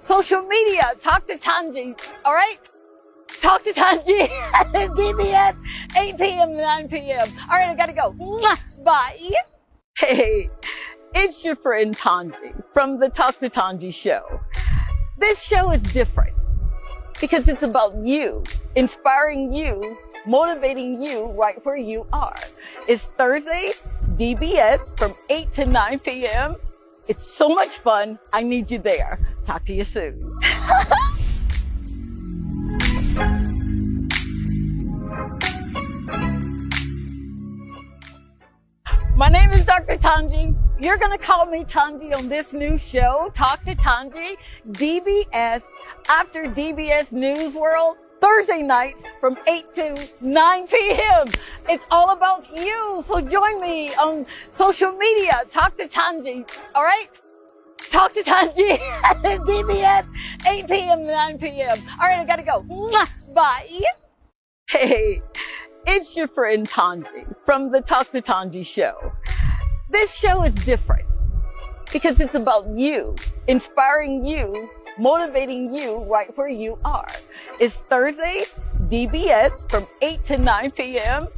social media. Talk to Tongie, all right? Talk to Tongie. DBS, 8 p.m. to 9 p.m. All right, I gotta go. Bye. Hey, it's your friend Tongie from the Talk to Tongie show. This show is different because it's about you, inspiring you, motivating you right where you are. It's Thursday, DBS from 8 to 9 p.m. It's so much fun. I need you there. Talk to you soon. My name is Dr. Tongie. You're going to call me Tongie on this new show, Talk to Tongie, DBS, after DBS News World, Thursday nights from 8 to 9 p.m. It's all about you, so join me on social media. Talk to Tongie, all right? Talk to Tongie. DBS, 8 p.m. to 9 p.m. All right, I gotta go. Bye. Hey, it's your friend Tongie from the Talk to Tongie show. This show is different because it's about you, inspiring you, motivating you right where you are. It's Thursday, DBS from 8 to 9 p.m.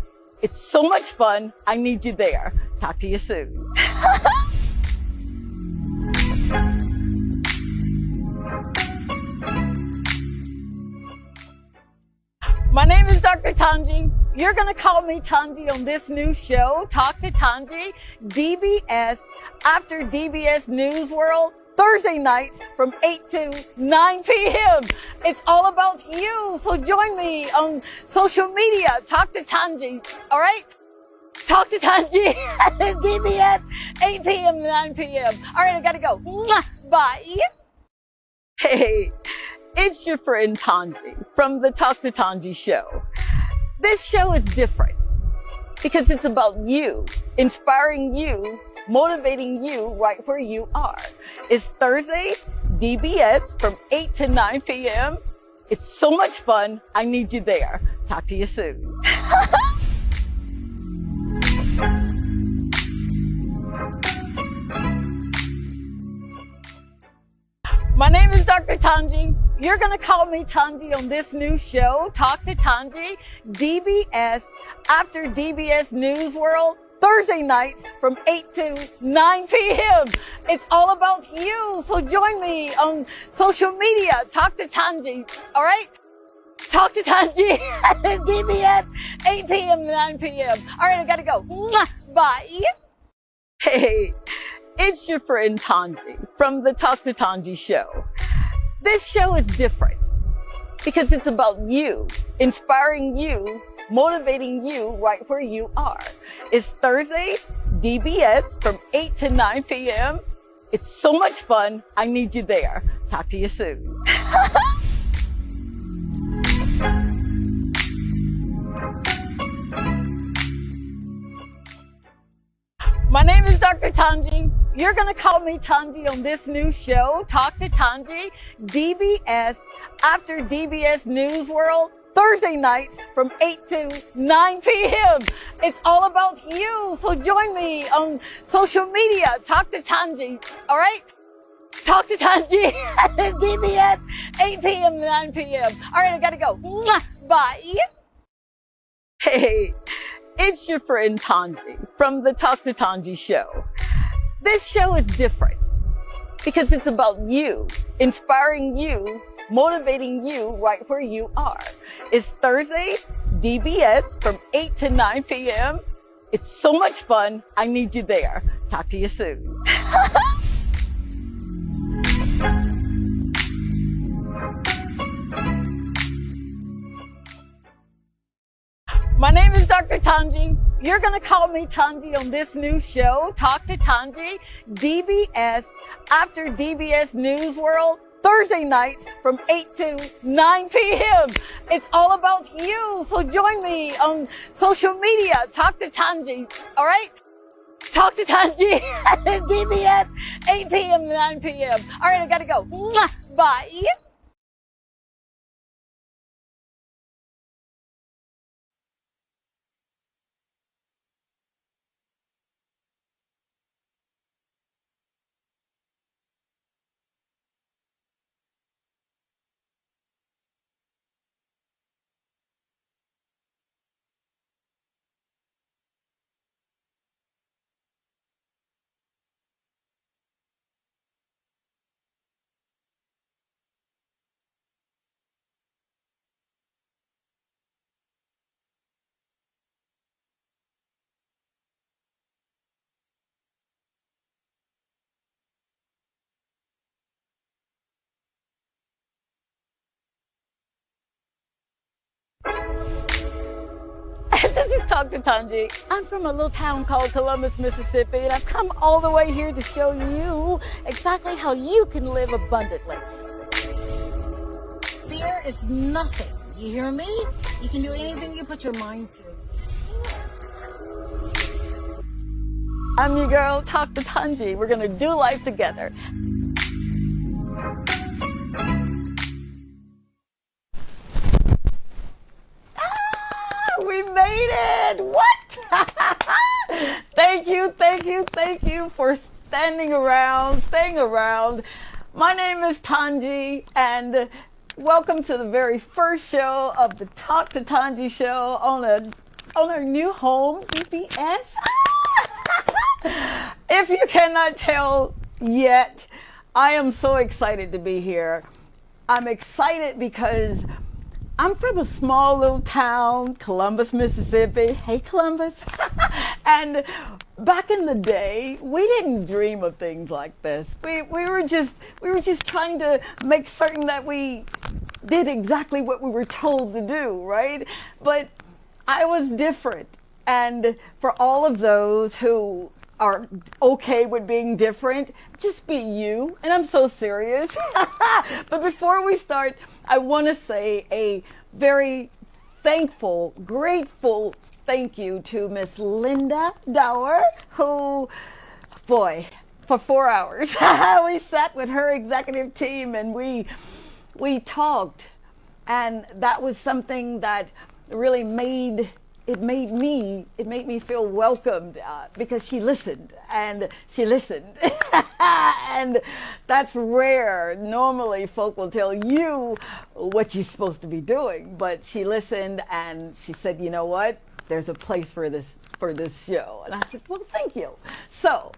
It's so much fun. I need you there. Talk to you soon. My name is Dr. Tongie. You're going to call me Tongie on this new show, Talk to Tongie, DBS, after DBS News World, Thursday nights from 8 to 9 p.m. It's all about you, so join me on social media. Talk to Tongie, all right? Talk to Tongie. DBS, 8 p.m. to 9 p.m. All right, I gotta go. Bye. Hey, it's your friend Tongie from the Talk to Tongie show. This show is different because it's about you, inspiring you, motivating you right where you are. It's Thursday, DBS from 8 to 9 p.m. It's so much fun. I need you there. Talk to you soon. My name is Dr. Tongie. You're going to call me Tongie on this new show, Talk to Tongie, DBS, after DBS News World, Thursday nights from 8 to 9 p.m. It's all about you, so join me on social media. Talk to Tongie, all right? Talk to Tongie. DBS, 8 p.m. to 9 p.m. All right, I gotta go. Bye. Hey, it's your friend Tongie from the Talk to Tongie show. This show is different because it's about you, inspiring you, motivating you right where you are. It's Thursday, DBS from 8 to 9 p.m. It's so much fun. I need you there. Talk to you soon. My name is Dr. Tongie. You're going to call me Tongie on this new show, Talk to Tongie, DBS, after DBS News World, Thursday nights from 8 to 9 p.m. It's all about you, so join me on social media. Talk to Tongie, all right? Talk to Tongie. DBS, 8 p.m. to 9 p.m. All right, I gotta go. Bye. Hey, it's your friend Tongie from the Talk to Tongie show. This show is different because it's about you, inspiring you, motivating you right where you are. It's Thursday, DBS from 8 to 9 p.m. It's so much fun. I need you there. Talk to you soon. My name is Dr. Tongie. You're going to call me Tongie on this new show, Talk to Tongie, DBS, after DBS News World, Thursday nights from 8 to 9 p.m. It's all about you, so join me on social media. Talk to Tongie, all right? Talk to Tongie. DBS, 8 p.m. to 9 p.m. All right, I gotta go. Bye. this is Dr. Tongie. I'm from a little town called Columbus, Mississippi, and I've come all the way here to show you exactly how you can live abundantly. Fear is nothing. You hear me? You can do anything you put your mind to. I'm your girl, Dr. Tongie. We're going to do life together. We made it! What? Thank you for staying around. My name is Tongie, and welcome to the very first show of the Talk to Tongie show on our new home, DBS. If you cannot tell yet, I am so excited to be here. I'm excited because I'm from a small little town, Columbus, Mississippi. Hey, Columbus. And back in the day, we didn't dream of things like this. We were just trying to make certain that we did exactly what we were told to do, right? But I was different. And for all of those who are okay with being different, just be you. And I'm so serious. But before we start, I want to say a very thankful, grateful thank you to Miss Linda Dower, who, boy, for 4 hours, we sat with her executive team and we talked. And that was something that really made me feel welcomed because she listened. And that's rare. Normally folk will tell you what you're supposed to be doing, but she listened and she said, you know what, there's a place for this show. And I said, well, thank you. So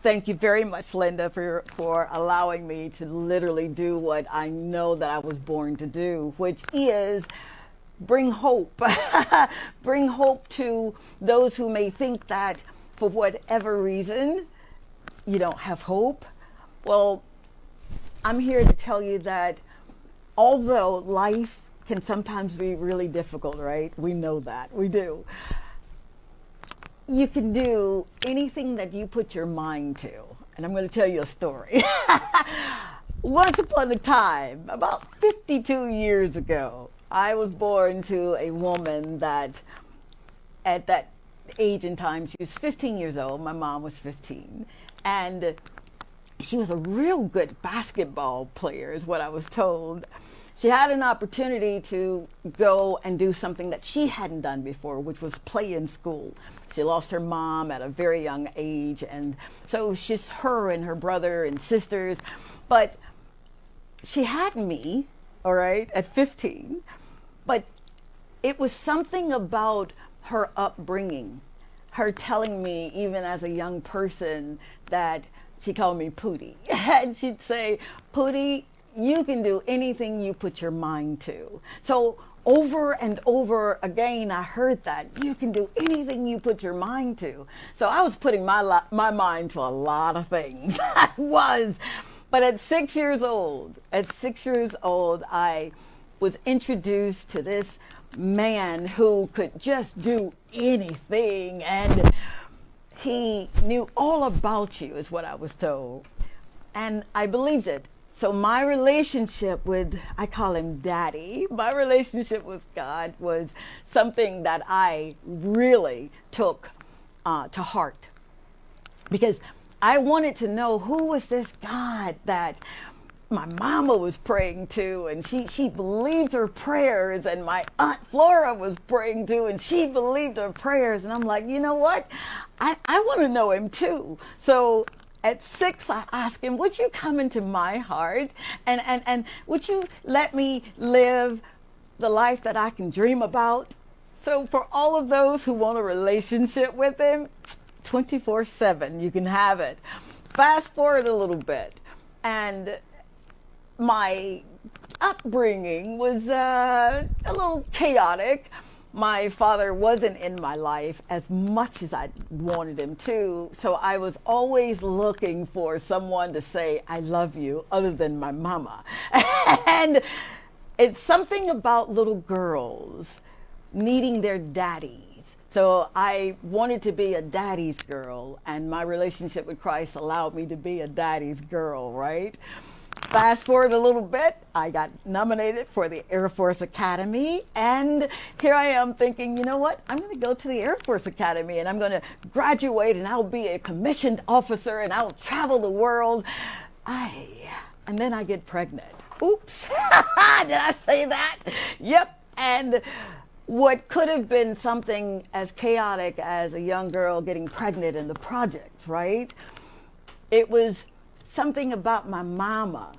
thank you very much, Linda, for allowing me to literally do what I know that I was born to do, which is bring hope. Bring hope to those who may think that for whatever reason you don't have hope. Well, I'm here to tell you that although life can sometimes be really difficult, right? We know that. We do. You can do anything that you put your mind to. And I'm going to tell you a story. Once upon a time, about 52 years ago, I was born to a woman that at that age and time, she was 15 years old. My mom was 15. And she was a real good basketball player, is what I was told. She had an opportunity to go and do something that she hadn't done before, which was play in school. She lost her mom at a very young age. And so it's just her and her brother and sisters. But she had me, all right, at 15. But it was something about her upbringing, her telling me, even as a young person, that she called me Pootie. And she'd say, Pootie, you can do anything you put your mind to. So over and over again, I heard that. You can do anything you put your mind to. So I was putting my mind to a lot of things. I was. But at 6 years old, I was introduced to this man who could just do anything, and he knew all about you, is what I was told. And I believed it. So my relationship with, I call him Daddy, my relationship with God was something that I really took to heart. Because I wanted to know, who was this God that my mama was praying to, and she believed her prayers, and my Aunt Flora was praying to, and she believed her prayers. And I'm like, you know what? I want to know him too. So at 6, I asked him, would you come into my heart and would you let me live the life that I can dream about? So for all of those who want a relationship with him, 24/7, you can have it. Fast forward a little bit, and my upbringing was a little chaotic. My father wasn't in my life as much as I wanted him to, so I was always looking for someone to say, I love you, other than my mama. And it's something about little girls needing their daddies So I wanted to be a daddy's girl, and my relationship with Christ allowed me to be a daddy's girl, right? Fast forward a little bit, I got nominated for the Air Force Academy, and here I am thinking, you know what? I'm going to go to the Air Force Academy, and I'm going to graduate, and I'll be a commissioned officer, and I'll travel the world. And then I get pregnant. Oops, did I say that? Yep, and what could have been something as chaotic as a young girl getting pregnant in the project, right? It was something about my mama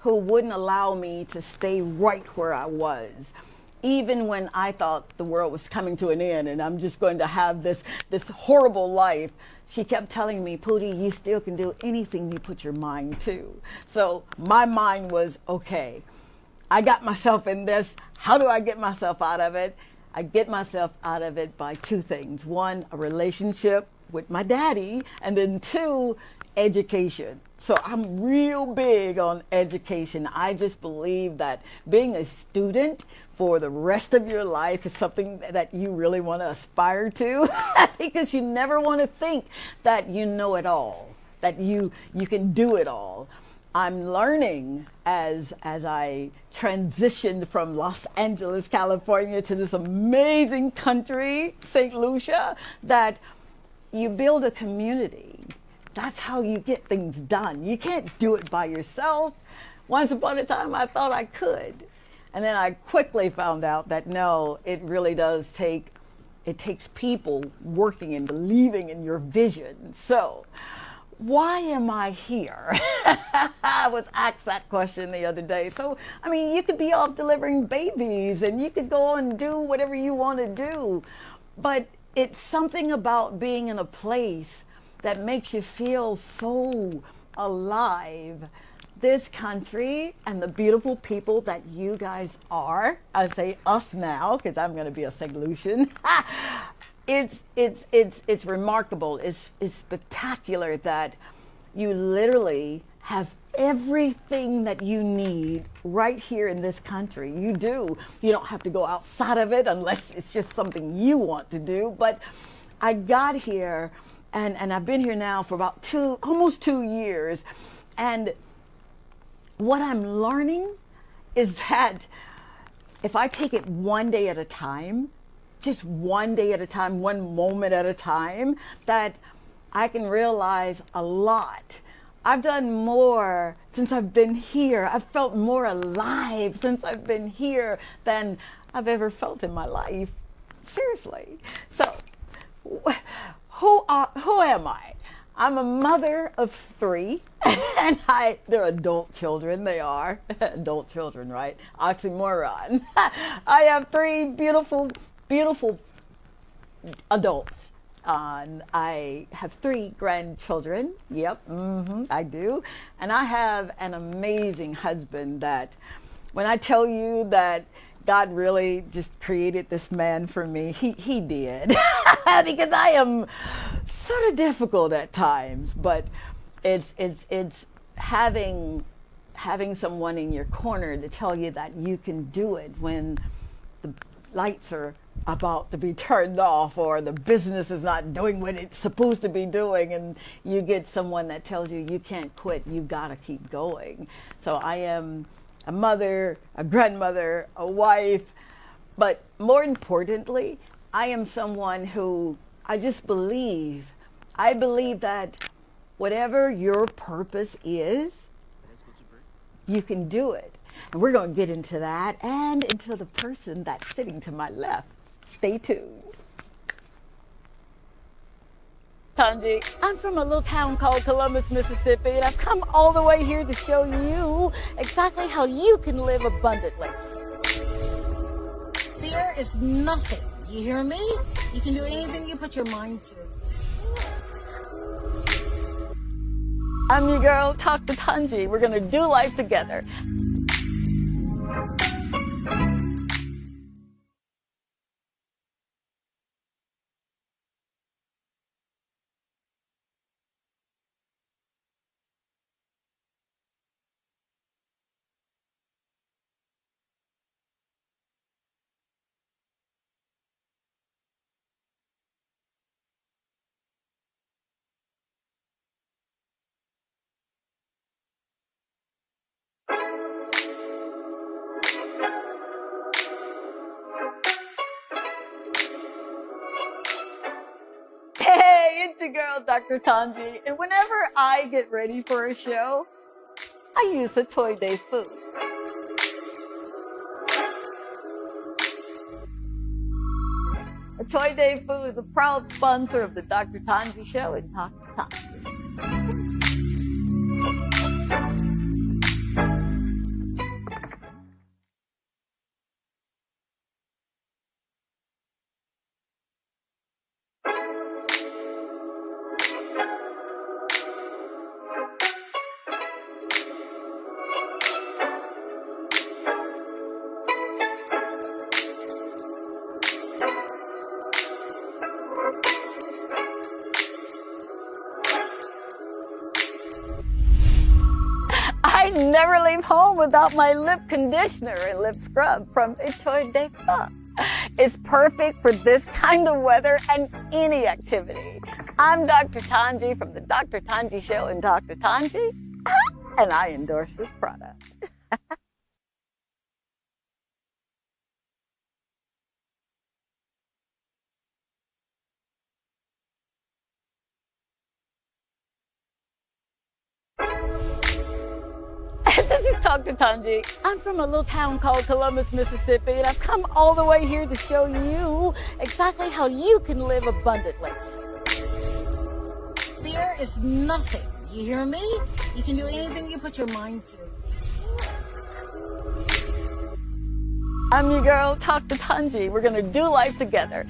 who wouldn't allow me to stay right where I was. Even when I thought the world was coming to an end and I'm just going to have this horrible life, she kept telling me, Pootie, you still can do anything you put your mind to. So my mind was, okay, I got myself in this. How do I get myself out of it? I get myself out of it by two things. One, a relationship with my daddy, and then two, education. So I'm real big on education. I just believe that being a student for the rest of your life is something that you really want to aspire to because you never want to think that you know it all, that you can do it all. I'm learning as I transitioned from Los Angeles, California to this amazing country, St. Lucia, that you build a community. That's how you get things done. You can't do it by yourself. Once upon a time, I thought I could. And then I quickly found out that no, it really does it takes people working and believing in your vision. So, why am I here? I was asked that question the other day. So, I mean, you could be off delivering babies and you could go and do whatever you want to do. But it's something about being in a place that makes you feel so alive. This country and the beautiful people that you guys are, I say us now, because I'm going to be a St. Lucian. It's remarkable. It's spectacular that you literally have everything that you need right here in this country. You do. You don't have to go outside of it unless it's just something you want to do. But I got here, and I've been here now for about almost 2 years. And what I'm learning is that if I take it one day at a time, just one day at a time, one moment at a time, that I can realize a lot. I've done more since I've been here. I've felt more alive since I've been here than I've ever felt in my life. Seriously. So, who am I? I'm a mother of 3, and they're adult children. They are adult children, right? Oxymoron. I have 3 beautiful adults. I have 3 grandchildren. Yep, I do. And I have an amazing husband that, when I tell you that God really just created this man for me, he did. Because I am sort of difficult at times, but it's having someone in your corner to tell you that you can do it when the lights are about to be turned off or the business is not doing what it's supposed to be doing, and you get someone that tells you you can't quit, you gotta keep going. So I am a mother, a grandmother, a wife, but more importantly, I am someone who I believe that whatever your purpose is, you can do it. And we're going to get into that and into the person that's sitting to my left. Stay tuned. Tongie, I'm from a little town called Columbus, Mississippi, and I've come all the way here to show you exactly how you can live abundantly. Fear is nothing. You hear me? You can do anything you put your mind to. I'm your girl, Talk to Tongie. We're going to do life together. your girl, Dr. Tongie, and whenever I get ready for a show, I use a Toy Day food. A Toy Day food is a proud sponsor of the Dr. Tongie Show and Talk to Tongie. I never leave home without my lip conditioner and lip scrub from a Toy Day Club. It's perfect for this kind of weather and any activity. I'm Dr. Tongie from the Dr. Tongie Show and Dr. Tongie, and I endorse this product. This is Dr. Tongie. I'm from a little town called Columbus, Mississippi, and I've come all the way here to show you exactly how you can live abundantly. Fear is nothing. You hear me? You can do anything you put your mind to. I'm your girl, Dr. Tongie. We're gonna do life together.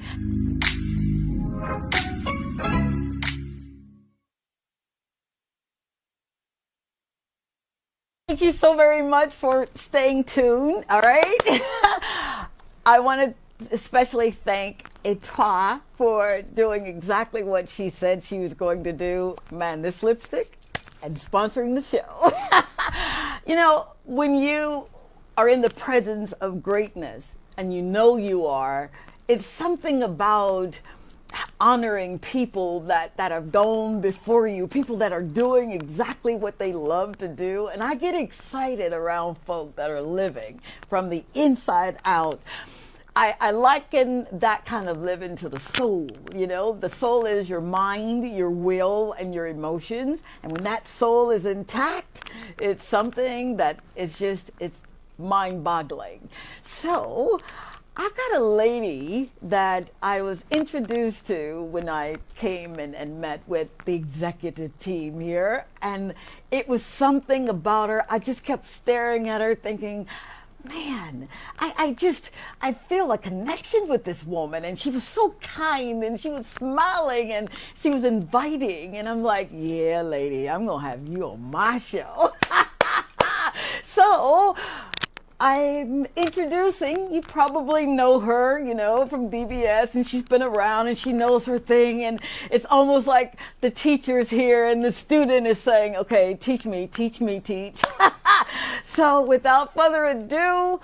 Thank you so very much for staying tuned, all right? I want to especially thank Etoile for doing exactly what she said she was going to do. Man, this lipstick and sponsoring the show. You know, when you are in the presence of greatness and you know you are, it's something about honoring people that have gone before you, people that are doing exactly what they love to do. And I get excited around folk that are living from the inside out. I liken that kind of living to the soul. You know, the soul is your mind, your will, and your emotions. And when that soul is intact, it's something that is just, it's mind-boggling. So I've got a lady that I was introduced to when I came and met with the executive team here. And it was something about her. I just kept staring at her thinking, man, I feel a connection with this woman. And she was so kind and she was smiling and she was inviting. And I'm like, yeah, lady, I'm going to have you on my show. So I'm introducing, you probably know her, you know, from DBS, and she's been around and she knows her thing. And it's almost like the teacher's here and the student is saying, okay, teach me, teach me, teach. So without further ado,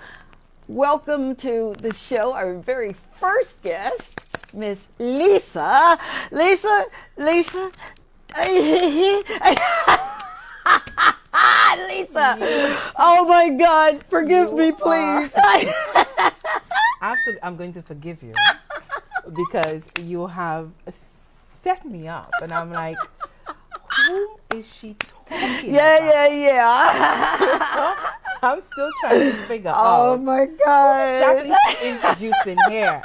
welcome to the show, our very first guest, Miss Lissa. Lissa. Lissa, oh my God, forgive me, please. Absolutely, I'm going to forgive you because you have set me up, and I'm like, who is she talking about? Yeah. I'm still trying to figure out. Oh my God. Exactly introducing here.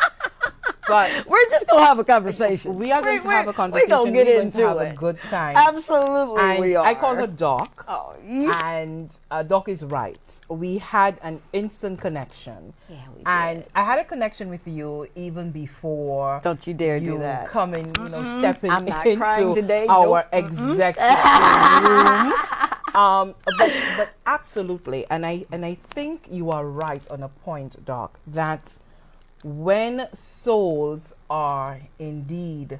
But we're just going to have a conversation. We are going to have a conversation. We're going to get into have a good time. Absolutely, and we are. I call her Doc. Oh, and Doc is right. We had an instant connection. Yeah, we did. And I had a connection with you even before. Don't you dare do that. Coming, stepping I'm not into crying today. our executive room. But absolutely, and I think you are right on a point, Doc, that when souls are indeed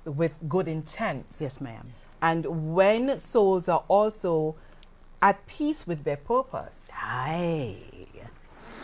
with good intent. Yes, ma'am. And when souls are also at peace with their purpose. Aye.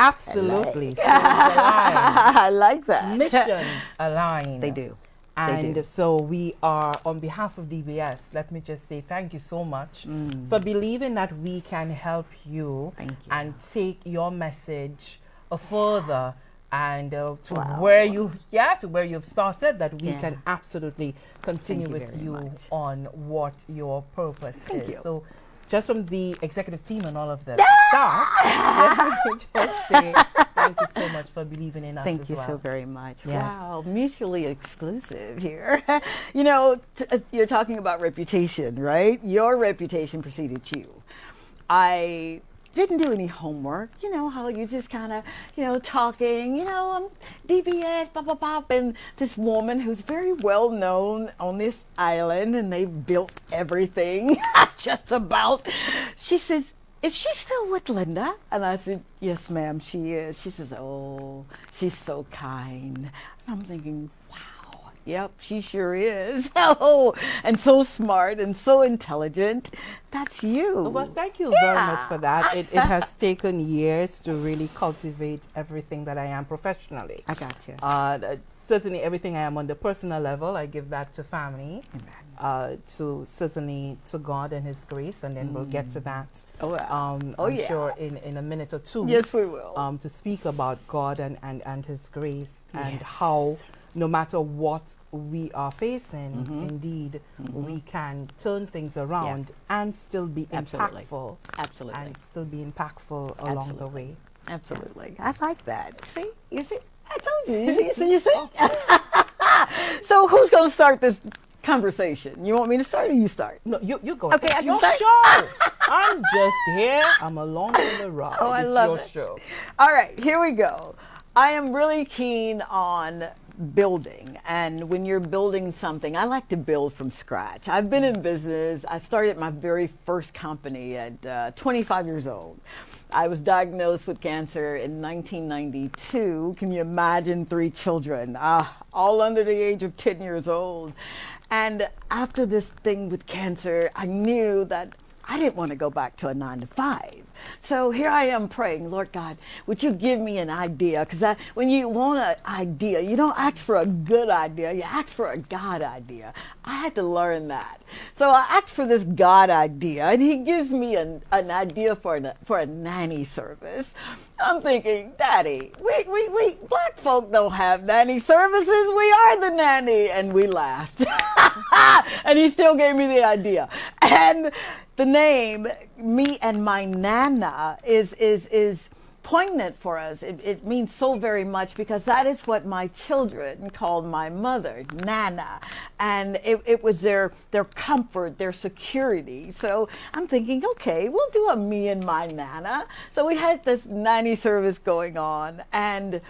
Absolutely. I like that. Missions align. They do. And so we are, on behalf of DBS, let me just say thank you so much for believing that we can help you, Thank you. and take your message further and to Wow. where you've started, that we Yeah. can absolutely continue Thank you with very you much. on what your purpose Thank is. you. So just from the executive team and all of the staff, let me just say thank you so much for believing in us Thank as you well. so very much. Yes. Wow, mutually exclusive here. You're talking about reputation, right? Your reputation preceded you. I didn't do any homework. You know how you just kind of, talking, I'm DBS, blah, blah, blah. And this woman who's very well known on this island, and they've built everything just about. She says, is she still with Linda? And I said, yes, ma'am, she is. She says, oh, she's so kind. And I'm thinking, wow. Yep, she sure is. Oh, and so smart and so intelligent. That's you. Well, thank you very much for that. It has taken years to really cultivate everything that I am professionally. I got you. Certainly everything I am on the personal level, I give that to family. Amen. Certainly to God and His grace, and then we'll get to that. Oh, I'm yeah. sure in a minute or two. Yes, we will. To speak about God and His grace, and Yes. how no matter what we are facing, Mm-hmm. indeed, we can turn things around and still be Absolutely. impactful. Absolutely. And still be impactful along the way. Absolutely. I like that. See? You see? I told you. You see? So who's going to start this conversation? You want me to start or you start? No, you go. Okay, It's I can your start? show. I'm just here. I'm along for the ride. Oh, I it's love your it. show. All right, here we go. I am really keen on building, and when you're building something, I like to build from scratch. I've been in business. I started my very first company at 25 years old. I was diagnosed with cancer in 1992. Can you imagine 3 children, all under the age of 10 years old? And after this thing with cancer, I knew that I didn't want to go back to a 9 to 5. So here I am praying, Lord God, would you give me an idea? Because when you want an idea, you don't ask for a good idea, you ask for a God idea. I had to learn that. So I asked for this God idea, and He gives me an idea for a nanny service. I'm thinking, Daddy, we black folk don't have nanny services. We are the nanny. And we laughed. And He still gave me the idea. And the name, Me and My Nana, is poignant for us. It means so very much, because that is what my children called my mother, Nana. And it was their comfort, their security. So I'm thinking, okay, we'll do a Me and My Nana. So we had this nanny service going on. And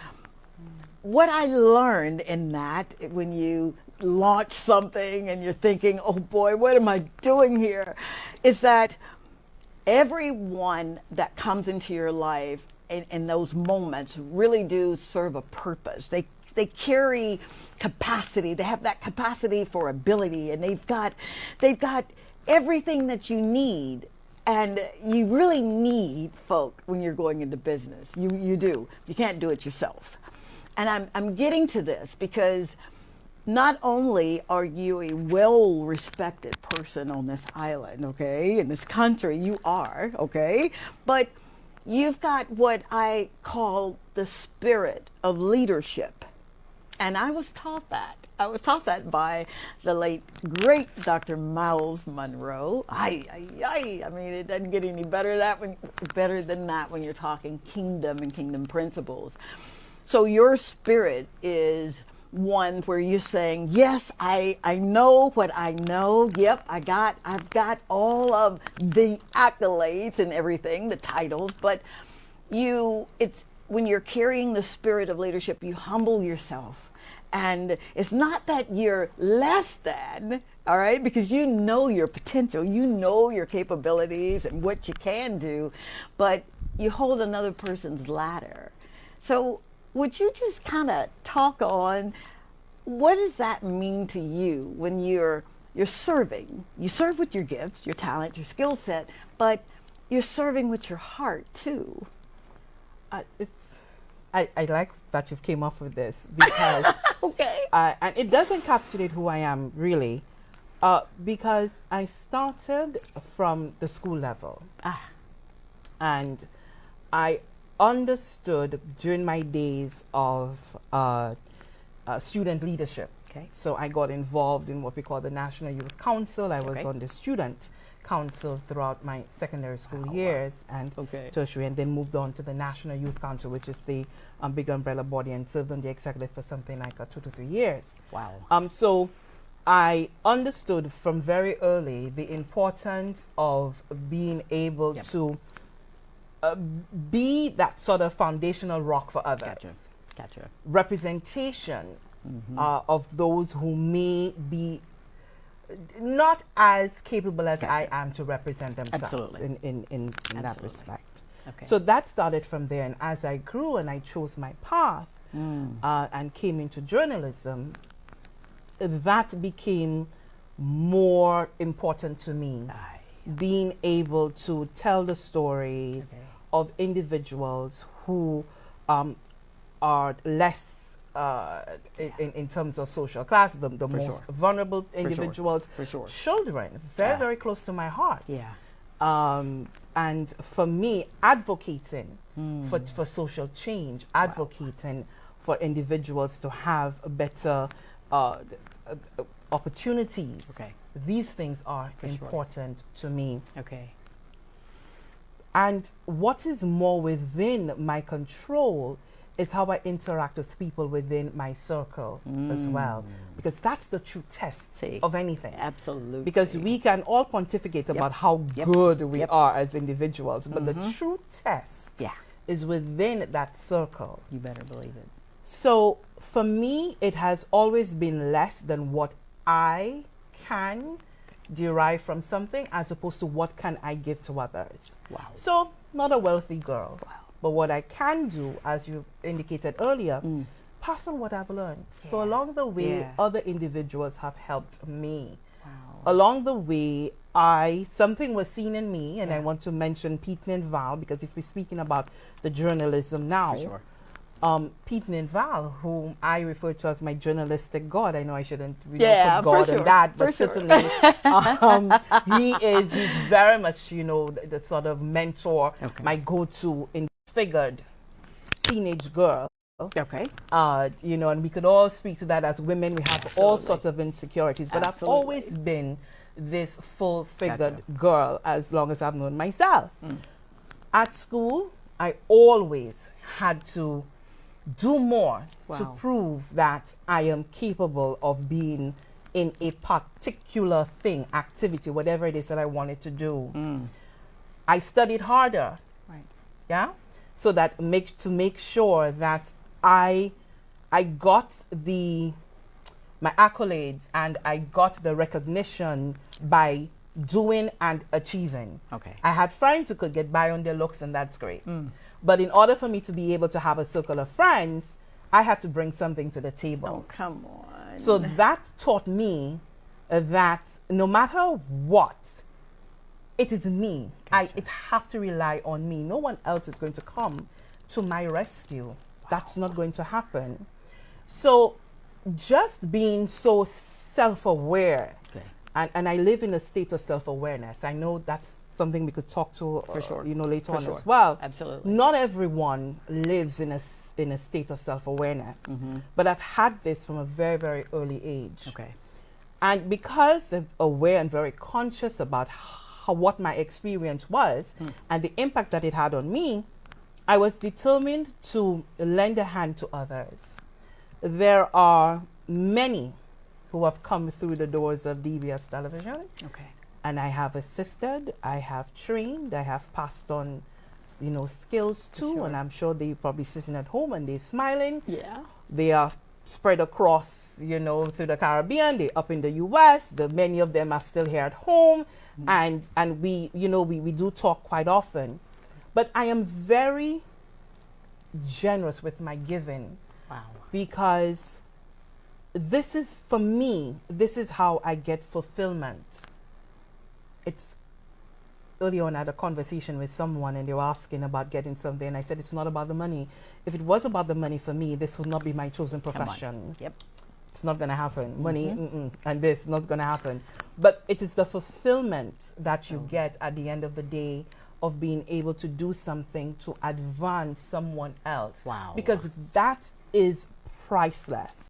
what I learned in that, when you launch something and you're thinking, oh boy, what am I doing here? Is that everyone that comes into your life in those moments really do serve a purpose. They carry capacity. They have that capacity for ability, and they've got everything that you need. And you really need folk when you're going into business. You do. You can't do it yourself. And I'm getting to this because not only are you a well-respected person on this island, okay, in this country, you are, okay, but you've got what I call the spirit of leadership. And I was taught that. I was taught that by the late, great Dr. Miles Monroe. I mean, it doesn't get any better than that when you're talking kingdom and kingdom principles. So your spirit is one where you're saying, yes, I know what I know. Yep, I've got all of the accolades and everything, the titles, but it's when you're carrying the spirit of leadership, you humble yourself. And it's not that you're less than, all right, because you know your potential, you know your capabilities and what you can do, but you hold another person's ladder. So would you just kind of talk on what does that mean to you when you're serving? You serve with your gifts, your talent, your skill set, but you're serving with your heart too. I like that you've came up with this because okay. And it does encapsulate who I am really, because I started from the school level, and I understood during my days of student leadership. Okay. So I got involved in what we call the National Youth Council. I was Okay. on the student council throughout my secondary school Wow. years and Okay. tertiary, and then moved on to the National Youth Council, which is the big umbrella body, and served on the executive for something like 2 to 3 years. Wow. So I understood from very early the importance of being able Yep. to be that sort of foundational rock for others. Gotcha. Gotcha. Representation Mhm. of those who may be not as capable as I Gotcha. am to represent themselves. Absolutely. In that Absolutely. respect. Okay. So that started from there, and as I grew and I chose my path Mm. and came into journalism, that became more important to me. Aye. Being able to tell the stories Okay. of individuals who are less in terms of social class, the For most sure. vulnerable individuals, For sure. children, very, Yeah. very close to my heart. Yeah. And for me, advocating Mm. for social change, advocating for individuals to have better opportunities. Okay. These things are For sure. important to me. Okay. And what is more within my control is how I interact with people within my circle as well. Because that's the true test See. of anything. Absolutely. Because we can all pontificate about how Yep. good we Yep. are as individuals, but the Mhm. true test Yeah. is within that circle. You better believe it. So for me, it has always been less than what I can derive from something as opposed to what can I give to others. Wow. So not a wealthy girl, Wow. but what I can do, as you indicated earlier, Mm. pass on what I've learned. So Yeah. along the way, Yeah. other individuals have helped me. Wow. Along the way, something was seen in me, and I Yeah. want to mention Pete and Val, because if we're speaking about the journalism now, For sure. Pete and Val, whom I refer to as my journalistic God. I know I shouldn't really Yeah, put God for in sure, that, for but sure. certainly he's very much, the sort of mentor, Okay. my go-to in figured teenage girl. Okay. And we could all speak to that as women. We have all Absolutely. sorts of insecurities, but I've Absolutely. always been this full-figured Gotcha. girl as long as I've known myself. Mm. At school, I always had to do more to Wow. prove that I am capable of being in a particular thing, activity, whatever it is that I wanted to do. Mm. I studied harder, Right. yeah, so that to make sure that I got my accolades and I got the recognition by doing and achieving. Okay. I had friends who could get by on their looks, and that's great. Mm. But in order for me to be able to have a circle of friends, I had to bring something to the table. Oh, come on. So that taught me that no matter what, it is me. Gotcha. It have to rely on me. No one else is going to come to my rescue. That's not going to happen. So just being so self-aware, Okay. and I live in a state of self-awareness. I know that's something we could talk to For sure. later For on sure. as well. Absolutely. Not everyone lives in a state of self-awareness, Mhm. but I've had this from a very, very early age. Okay. And because I'm aware and very conscious about what my experience was and the impact that it had on me, I was determined to lend a hand to others. There are many who have come through the doors of DBS television, Okay. and I have assisted, I have trained, I have passed on, skills For too, sure. and I'm sure they probably sitting at home and they're smiling. Yeah. They are spread across, through the Caribbean. They're up in the U.S. Many of them are still here at home, and we do talk quite often. But I am very generous with my giving Wow. because this is, for me, this is how I get fulfillment. It's early on I had a conversation with someone and they were asking about getting something, and I said it's not about the money. If it was about the money for me, this would not be my chosen Come on. profession. Yep. It's not going to happen. Money, and this is not going to happen. But it is the fulfillment that you get at the end of the day of being able to do something to advance someone else. Wow. Because that is priceless.